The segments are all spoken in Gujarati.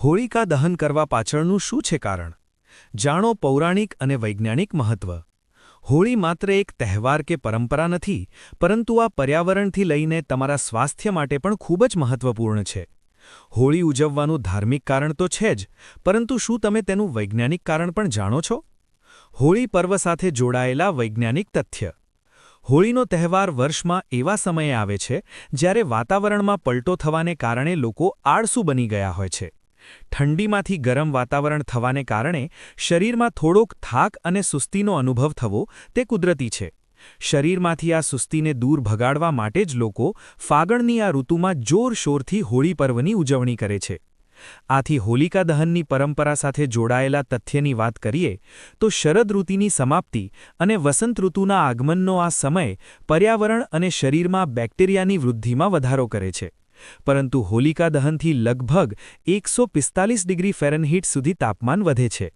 હોળિકા દહન કરવા પાછળનું શું છે કારણ? જાણો પૌરાણિક અને વૈજ્ઞાનિક મહત્વ. હોળી માત્ર એક તહેવાર કે પરંપરા નથી, પરંતુ આ પર્યાવરણથી લઈને તમારા સ્વાસ્થ્ય માટે પણ ખૂબ જ મહત્વપૂર્ણ છે. હોળી ઉજવવાનું ધાર્મિક કારણ તો છે જ, પરંતુ શું તમે તેનું વૈજ્ઞાનિક કારણ પણ જાણો છો? હોળી પર્વ સાથે જોડાયેલા વૈજ્ઞાનિક તથ્ય. હોળીનો તહેવાર વર્ષમાં એવા સમયે આવે છે જ્યારે વાતાવરણમાં પલટો થવાને કારણે લોકો આળસુ બની ગયા હોય છે. ઠંડીમાંથી ગરમ વાતાવરણ થવાને કારણે શરીરમાં થોડોક થાક અને સુસ્તીનો અનુભવ થવો તે કુદરતી છે. શરીરમાંથી આ સુસ્તીને દૂર ભગાડવા માટે જ લોકો ફાગણની આ ઋતુમાં જોરશોરથી હોળી પર્વની ઉજવણી કરે છે. આથી હોલિકા દહનની પરંપરા સાથે જોડાયેલા તથ્યની વાત કરીએ તો શરદ ઋતુની સમાપ્તિ અને વસંત ઋતુના આગમનનો આ સમય પર્યાવરણ અને શરીરમાં બેક્ટેરિયાની વૃદ્ધિમાં વધારો કરે છે. પરંતુ હોલિકા દહનથી લગભગ 145 ડિગ્રી ફેરનહીટ સુધી તાપમાન વધે છે.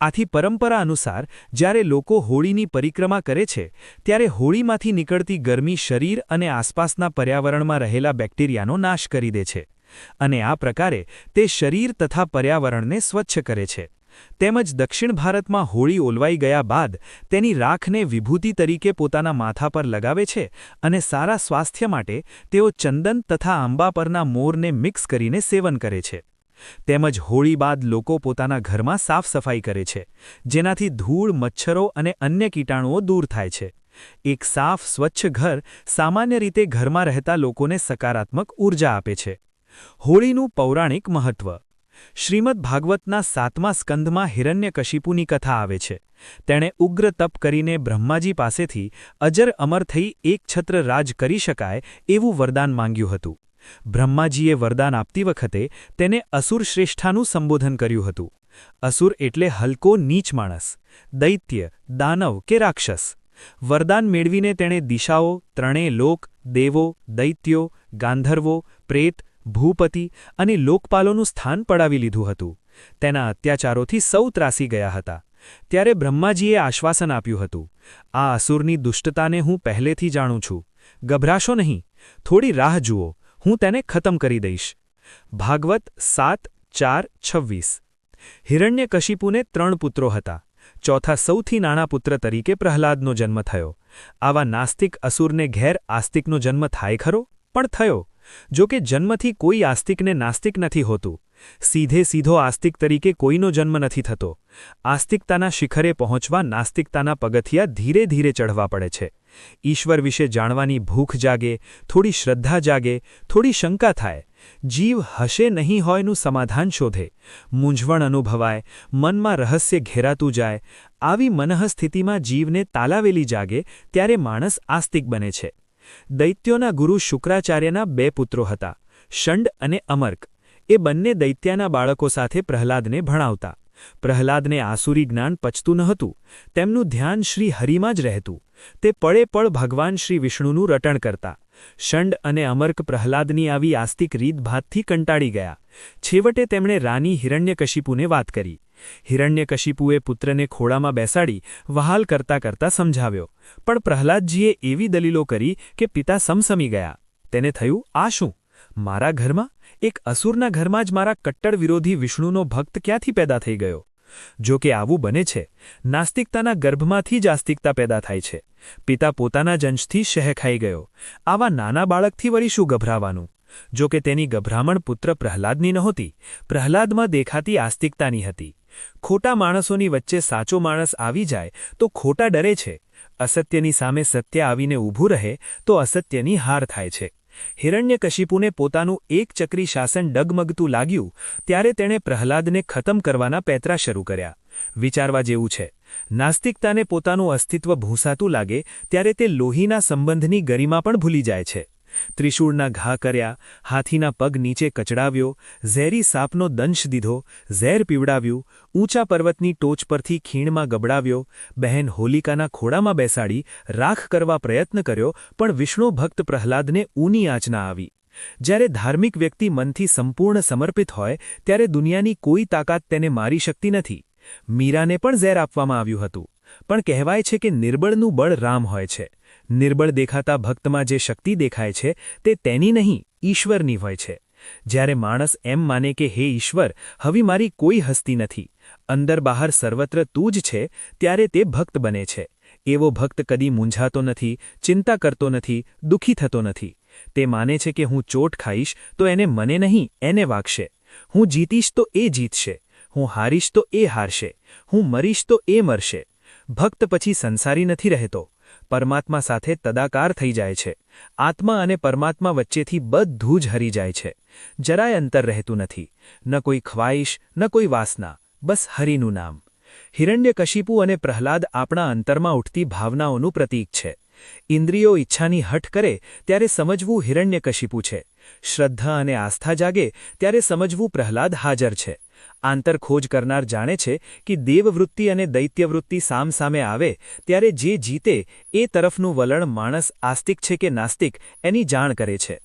આથી પરંપરા અનુસાર જ્યારે લોકો હોળીની પરિક્રમા કરે છે ત્યારે હોળીમાંથી નીકળતી ગરમી શરીર અને આસપાસના પર્યાવરણમાં રહેલા બેક્ટેરિયાનો નાશ કરી દે છે, અને આ પ્રકારે તે શરીર તથા પર્યાવરણને સ્વચ્છ કરે છે. તેમજ દક્ષિણ ભારતમાં હોળી ઓલવાઈ ગયા બાદ તેની રાખને વિભૂતિ તરીકે પોતાના માથા પર લગાવે છે, અને સારા સ્વાસ્થ્ય માટે તેઓ ચંદન તથા આંબા પરના મોરને મિક્સ કરીને સેવન કરે છે. તેમજ હોળી બાદ લોકો પોતાના ઘરમાં સાફ સફાઈ કરે છે, જેનાથી ધૂળ, મચ્છરો અને અન્ય કીટાણુઓ દૂર થાય છે. એક સાફ સ્વચ્છ ઘર સામાન્ય રીતે ઘરમાં રહેતા લોકોને સકારાત્મક ઊર્જા આપે છે. હોળીનું પૌરાણિક મહત્વ. શ્રીમદ ભાગવતના 7મા સ્કંધમાં હિરણ્યકશિપુની કથા આવે છે. તેણે ઉગ્ર તપ કરીને બ્રહ્માજી પાસેથી અજર અમર થઈ એક છત્ર રાજ કરી શકાય એવું વરદાન માંગ્યું હતું. બ્રહ્માજીએ વરદાન આપતી વખતે તેને અસુર શ્રેષ્ઠાનું સંબોધન કર્યું હતું. અસુર એટલે હલકો નીચ માણસ, દૈત્ય, દાનવ કે રાક્ષસ. વરદાન મેળવીને તેણે દિશાઓ, ત્રણેય લોક, દેવો, દૈત્યો, ગાંધર્વો, પ્રેત, ભૂપતિ અને લોકપાલોનું સ્થાન પડાવી લીધું હતું. તેના અત્યાચારોથી સૌ ત્રાસી ગયા હતા. ત્યારે બ્રહ્માજીએ આશ્વાસન આપ્યું હતું, આ અસુરની દુષ્ટતાને હું પહેલેથી જાણું છું. ગભરાશો નહીં, થોડી રાહ જુઓ, હું તેને ખતમ કરી દઈશ. ભાગવત 7:4-26. હિરણ્યકશિપુને 3 પુત્રો હતા. ચોથા સૌથી નાના પુત્ર તરીકે પ્રહલાદનો જન્મ થયો. આવા નાસ્તિક અસુરને ઘેર આસ્તિકનો જન્મ થાય ખરો? પણ થયો. જો કે જન્મથી કોઈ આસ્તિકને નાસ્તિક નથી હોતું. સીધો આસ્તિક તરીકે કોઈનો જન્મ નથી થતો. આસ્તિકતાના શિખરે પહોંચવા નાસ્તિકતાના પગથિયા ધીરે ધીરે ચઢવા પડે છે. ઈશ્વર વિશે જાણવાની ભૂખ જાગે, થોડી શ્રદ્ધા જાગે, થોડી શંકા થાય. જીવ હશે નહીં હોયનું સમાધાન શોધે. મૂંઝવણ અનુભવાય, મનમાં રહસ્ય ઘેરાતું જાય. આવી મનઃસ્થિતિમાં જીવને તાલાવેલી જાગે ત્યારે માણસ આસ્તિક બને છે. દૈત્યોના ગુરુ શુક્રાચાર્યના 2 પુત્રો હતા, શંડ અને અમર્ક. એ બંને દૈત્યના બાળકો સાથે પ્રહલાદને ભણાવતા. પ્રહલાદને આસુરી જ્ઞાન પચતું નહોતું. તેમનું ધ્યાન શ્રી હરિમાં જ રહેતું. તે પળે પળ ભગવાન શ્રી વિષ્ણુનું રટણ કરતા. શંડ અને અમર્ક પ્રહલાદની આવી આસ્તિક રીતભાતથી કંટાળી ગયા. છેવટે તેમણે રાની હિરણ્યકશિપુને વાત કરી. હિરણ્યકશિપુએ પુત્રને ખોળામાં બેસાડી વહાલ કરતા કરતા સમજાવ્યો, પણ પ્રહલાદજીએ એવી દલીલો કરી કે પિતા સમસમી ગયા. તેને થયું, આ શું? મારા ઘરમાં, એક અસુરના ઘરમાં જ મારા કટ્ટર વિરોધી વિષ્ણુનો ભક્ત ક્યાંથી પેદા થઈ ગયો? જો કે આવું બને છે. નાસ્તિકતાના ગર્ભમાંથી જ આસ્તિકતા પેદા થાય છે. પિતા પોતાના જ અંશથી શહ ખાઈ ગયો. આવા નાના બાળકથી વળી શું ગભરાવાનું? જો કે તેની ગભરામણ પુત્ર પ્રહલાદની નહોતી, પ્રહલાદમાં દેખાતી આસ્તિકતાની હતી. ખોટા માણસોની વચ્ચે સાચો માણસ આવી જાય તો ખોટા ડરે છે. અસત્યની સામે સત્ય આવીને ઊભું રહે તો અસત્યની હાર થાય છે. હિરણ્યકશિપુને પોતાનું એકચક્રી શાસન ડગમગતું લાગ્યું ત્યારે તેણે પ્રહલાદને ખતમ કરવાના પેંતરા શરૂ કર્યા. વિચારવા જેવું છે. નાસ્તિકતાને પોતાનું અસ્તિત્વ ભૂંસાતું લાગે ત્યારે તે લોહીના સંબંધની ગરિમા પણ ભૂલી જાય છે. ત્રિશૂળના ઘા કર્યા, હાથીના પગ નીચે કચડાવ્યો, ઝેરી સાપનો દંશ દીધો, ઝેર પીવડાવ્યું, ઊંચા પર્વતની ટોચ પરથી ખીણમાં ગબડાવ્યો, બહેન હોલિકાના ખોળામાં બેસાડી રાખ કરવા પ્રયત્ન કર્યો, પણ વિષ્ણુ ભક્ત પ્રહલાદને ઊની આંચના આવી. જ્યારે ધાર્મિક વ્યક્તિ મનથી સંપૂર્ણ સમર્પિત હોય ત્યારે દુનિયાની કોઈ તાકાત તેને મારી શકતી નથી. મીરાને પણ ઝેર આપવામાં આવ્યું હતું. પણ કહેવાય છે કે નિર્બળનું બળ રામ હોય છે. નિર્બળ દેખાતા ભક્તમાં જે શક્તિ દેખાય છે તે તેની નહીં, ઈશ્વરની હોય છે. જ્યારે માણસ એમ માને કે હે ઈશ્વર, હવે મારી કોઈ હસ્તી નથી, અંદર બહાર સર્વત્ર તું જ છે, ત્યારે તે ભક્ત બને છે. એવો ભક્ત કદી મૂંઝાતો નથી, ચિંતા કરતો નથી, દુઃખી થતો નથી. તે માને છે કે હું ચોટ ખાઈશ તો એને મને નહીં, એને વાગશે. હું જીતીશ તો એ જીતશે, હું હારીશ તો એ હારશે, હું મરીશ તો એ મરશે. ભક્ત પછી સંસારી નથી રહેતો, પરમાત્મા સાથે તદાકાર થઈ જાય છે. આત્મા અને પરમાત્મા વચ્ચેથી બધું જ હરી જાય છે. જરાય અંતર રહેતું નથી, ન કોઈ ખ્વાઈશ, ન કોઈ વાસના, બસ હરિનું નામ. હિરણ્યકશિપુ અને પ્રહલાદ આપણા અંતરમાં ઉઠતી ભાવનાઓનું પ્રતીક છે. ઇન્દ્રિયો ઈચ્છાની હઠ કરે ત્યારે સમજવું હિરણ્યકશિપુ છે. શ્રદ્ધા અને આસ્થા જાગે ત્યારે સમજવું પ્રહલાદ હાજર છે. આંતરખોજ કરનાર જાણે છે કે દેવવૃત્તિ અને દૈત્યવૃત્તિ સામસામે આવે ત્યારે જે જીતે એ તરફનું વલણ માણસ આસ્તિક છે કે નાસ્તિક એની જાણ કરે છે.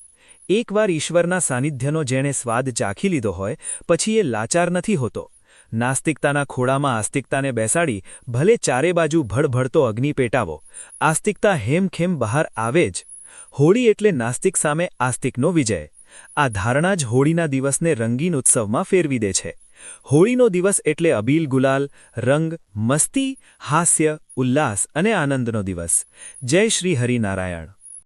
એકવાર ઈશ્વરના સાનિધ્યનો જેણે સ્વાદ ચાખી લીધો હોય પછી એ લાચાર નથી હોતો. નાસ્તિકતાના ખોળામાં આસ્તિકતાને બેસાડી ભલે ચારે બાજુ ભડભડતો અગ્નિ પેટાવો, આસ્તિકતા હેમખેમ બહાર આવે જ. હોળી એટલે નાસ્તિક સામે આસ્તિકનો વિજય. આ ધારણા જ હોળીના દિવસને રંગીન ઉત્સવમાં ફેરવી દે છે. હોળીનો દિવસ એટલે અબીલ ગુલાલ, રંગ, મસ્તી, હાસ્ય, ઉલ્લાસ અને આનંદનો દિવસ. જય શ્રી હરિનારાયણ.